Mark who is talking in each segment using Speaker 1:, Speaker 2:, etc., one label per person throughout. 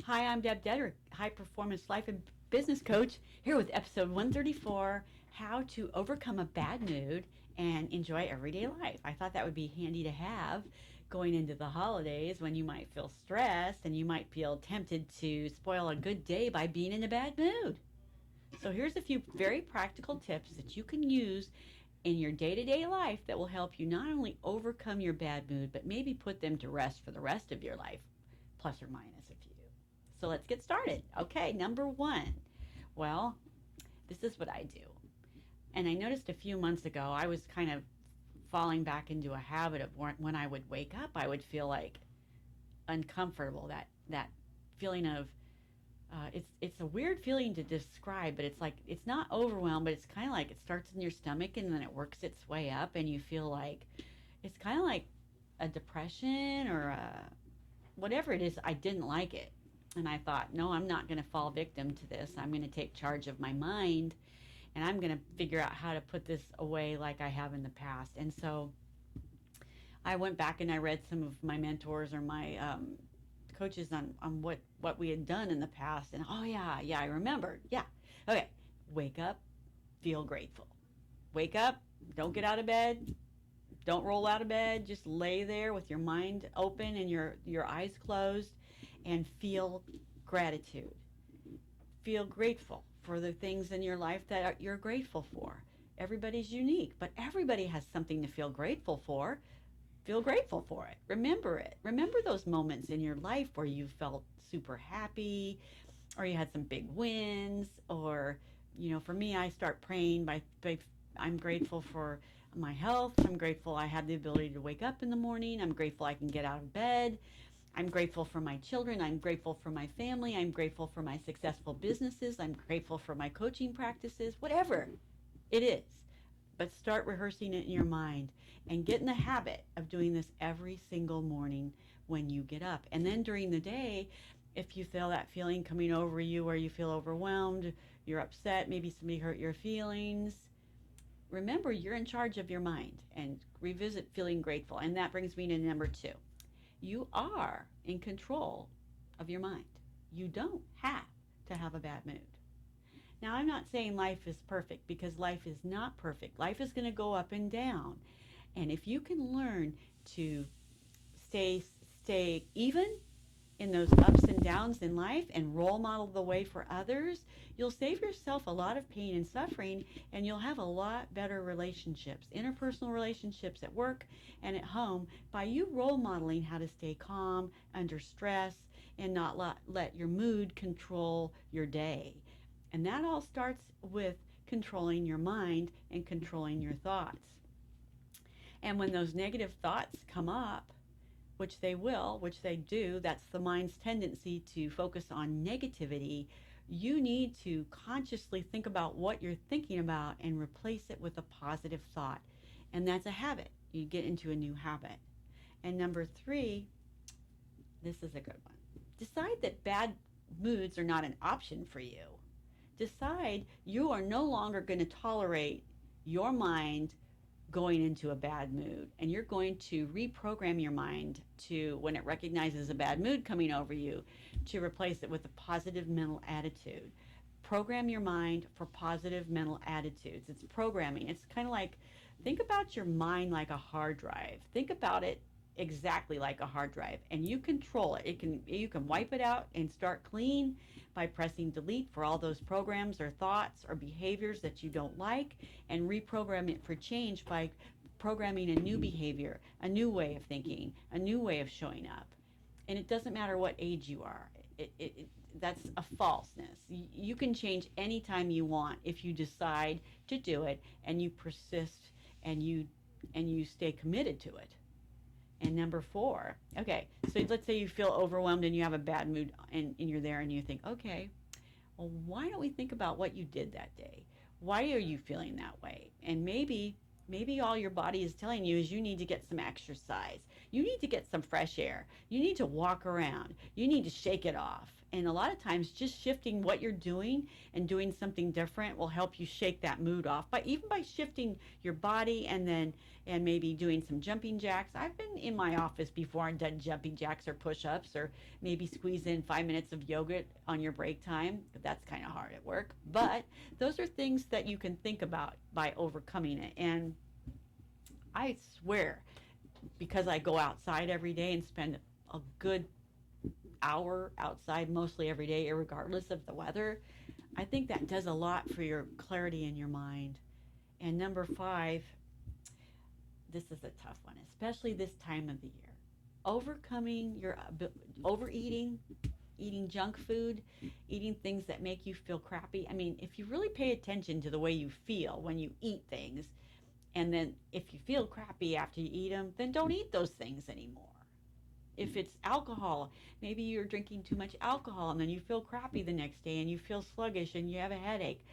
Speaker 1: Hi, I'm DebDedrick, high performance life and business coach, here with episode 134, How to Overcome a Bad Mood and Enjoy Everyday Life. I thought that would be handy to have going into the holidays when you might feel stressed and you might feel tempted to spoil a good day by being in a bad mood. So here's a few very practical tips that you can use in your day-to-day life that will help you not only overcome your bad mood, but maybe put them to rest for the rest of your life, plus or minus a few. So let's get started. Okay, number one. Well, this is what I do. And I noticed a few months ago, I was kind of falling back into a habit of when I would wake up, I would feel like uncomfortable. That feeling of it's a weird feeling to describe, but it's like it's not overwhelmed, but it's kind of like it starts in your stomach and then it works its way up, and you feel like it's kind of like a depression or whatever it is. I didn't like it. And I thought, no, I'm not going to fall victim to this. I'm going to take charge of my mind and I'm going to figure out how to put this away like I have in the past. And so I went back and I read some of my mentors or my coaches on what we had done in the past. And oh, yeah, I remembered. Yeah. Okay. Wake up, feel grateful. Wake up, don't get out of bed. Don't roll out of bed. Just lay there with your mind open and your eyes closed and feel gratitude. Feel grateful for the things in your life that you're grateful for. Everybody's unique, but everybody has something to feel grateful for. Feel grateful for it. Remember it. Remember those moments in your life where you felt super happy or you had some big wins, or for me, I start praying by I'm grateful for my health. I'm grateful I have the ability to wake up in the morning. I'm grateful I can get out of bed. I'm grateful for my children. I'm grateful for my family. I'm grateful for my successful businesses. I'm grateful for my coaching practices, whatever it is. But start rehearsing it in your mind and get in the habit of doing this every single morning when you get up. And then during the day, if you feel that feeling coming over you where you feel overwhelmed, you're upset, maybe somebody hurt your feelings, remember you're in charge of your mind and revisit feeling grateful. And that brings me to number two. You are in control of your mind. You don't have to have a bad mood. Now, I'm not saying life is perfect, because life is not perfect. Life is going to go up and down. And if you can learn to stay even in those ups and downs in life and role model the way for others, you'll save yourself a lot of pain and suffering, and you'll have a lot better relationships, interpersonal relationships at work and at home, by you role modeling how to stay calm under stress and not let your mood control your day. And that all starts with controlling your mind and controlling your thoughts. And when those negative thoughts come up, which they will, which they do, that's the mind's tendency to focus on negativity, you need to consciously think about what you're thinking about and replace it with a positive thought. And that's a habit. You get into a new habit. And number three, this is a good one. Decide that bad moods are not an option for you. Decide you are no longer going to tolerate your mind going into a bad mood, and you're going to reprogram your mind to, when it recognizes a bad mood coming over you, to replace it with a positive mental attitude. Program your mind for positive mental attitudes. It's programming. It's kind of like, think about your mind like a hard drive. Think about it exactly like a hard drive, and you control it. You can wipe it out and start clean by pressing delete for all those programs or thoughts or behaviors that you don't like, and reprogram it for change by programming a new behavior, a new way of thinking, a new way of showing up. And it doesn't matter what age you are. That's a falseness. You can change anytime you want if you decide to do it and you persist and you stay committed to it. And number four, okay, so let's say you feel overwhelmed and you have a bad mood, and you're there and you think, okay, well, why don't we think about what you did that day? Why are you feeling that way? And maybe all your body is telling you is you need to get some exercise. You need to get some fresh air. You need to walk around. You need to shake it off. And a lot of times, just shifting what you're doing and doing something different will help you shake that mood off. But even by shifting your body and maybe doing some jumping jacks. I've been in my office before and done jumping jacks or push-ups, or maybe squeeze in 5 minutes of yoga on your break time. That's kind of hard at work. But those are things that you can think about by overcoming it. And I swear, because I go outside every day and spend a good hour outside mostly every day, regardless of the weather, I think that does a lot for your clarity in your mind. And number 5, this is a tough one, especially this time of the year. Overcoming your overeating, eating junk food, eating things that make you feel crappy. I mean, if you really pay attention to the way you feel when you eat things, and then if you feel crappy after you eat them, then don't eat those things anymore. If it's alcohol, maybe you're drinking too much alcohol and then you feel crappy the next day and you feel sluggish and you have a headache.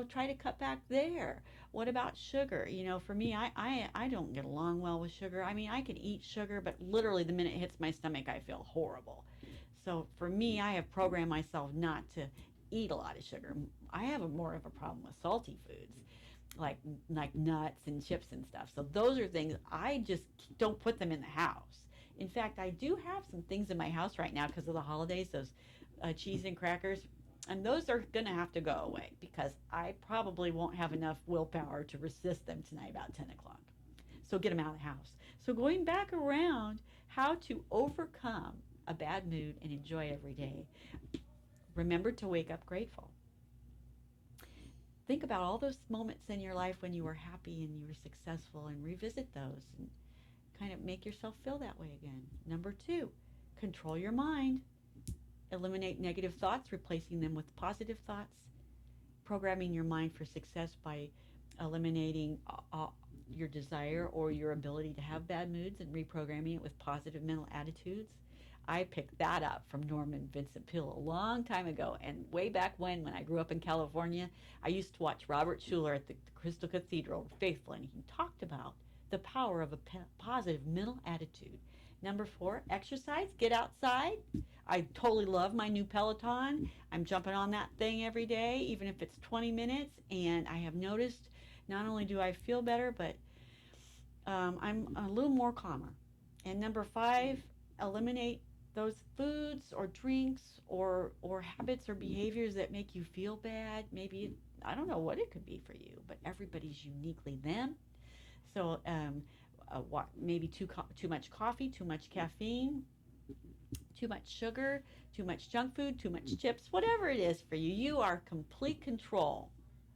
Speaker 1: Try to cut back there. What about sugar? For me, I don't get along well with sugar. I mean, I can eat sugar, but literally the minute it hits my stomach, I feel horrible. So for me, I have programmed myself not to eat a lot of sugar. I have more of a problem with salty foods, like nuts and chips and stuff. So those are things I just don't put them in the house. In fact, I do have some things in my house right now because of the holidays, those cheese and crackers, and those are going to have to go away because I probably won't have enough willpower to resist them tonight about 10 o'clock. So get them out of the house. So going back around how to overcome a bad mood and enjoy every day, remember to wake up grateful. Think about all those moments in your life when you were happy and you were successful and revisit those and kind of make yourself feel that way again. Number 2, control your mind. Eliminate negative thoughts, replacing them with positive thoughts. Programming your mind for success by eliminating your desire or your ability to have bad moods and reprogramming it with positive mental attitudes. I picked that up from Norman Vincent Peale a long time ago. And way back when I grew up in California, I used to watch Robert Schuller at the Crystal Cathedral, Faithful, and he talked about the power of a positive mental attitude. Number 4, exercise. Get outside. I totally love my new Peloton. I'm jumping on that thing every day, even if it's 20 minutes. And I have noticed not only do I feel better, but I'm a little more calmer. And number 5, eliminate those foods or drinks or habits or behaviors that make you feel bad. Maybe, I don't know what it could be for you, but everybody's uniquely them. So maybe too much coffee, too much caffeine, too much sugar, too much junk food, too much chips, whatever it is for you. You are complete control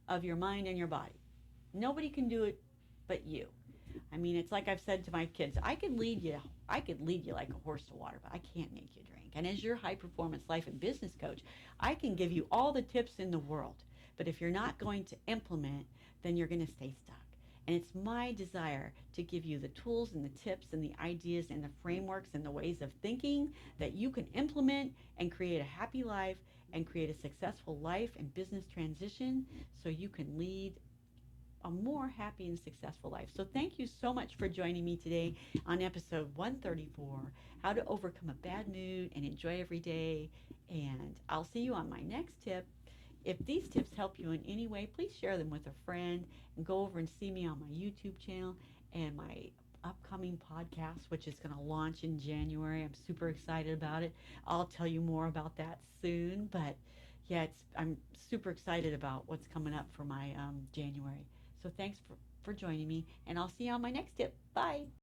Speaker 1: of your mind and your body. Nobody can do it but you. I mean, it's like I've said to my kids, I could lead you like a horse to water, but I can't make you drink. And as your high performance life and business coach, I can give you all the tips in the world. But if you're not going to implement, then you're going to stay stuck. And it's my desire to give you the tools and the tips and the ideas and the frameworks and the ways of thinking that you can implement and create a happy life and create a successful life and business transition so you can lead a more happy and successful life. So thank you so much for joining me today on episode 134, How to Overcome a Bad Mood and Enjoy Every Day. And I'll see you on my next tip. If these tips help you in any way, please share them with a friend and go over and see me on my YouTube channel and my upcoming podcast, which is going to launch in January. I'm super excited about it. I'll tell you more about that soon. But yeah, I'm super excited about what's coming up for my January. So thanks for joining me, and I'll see you on my next tip. Bye.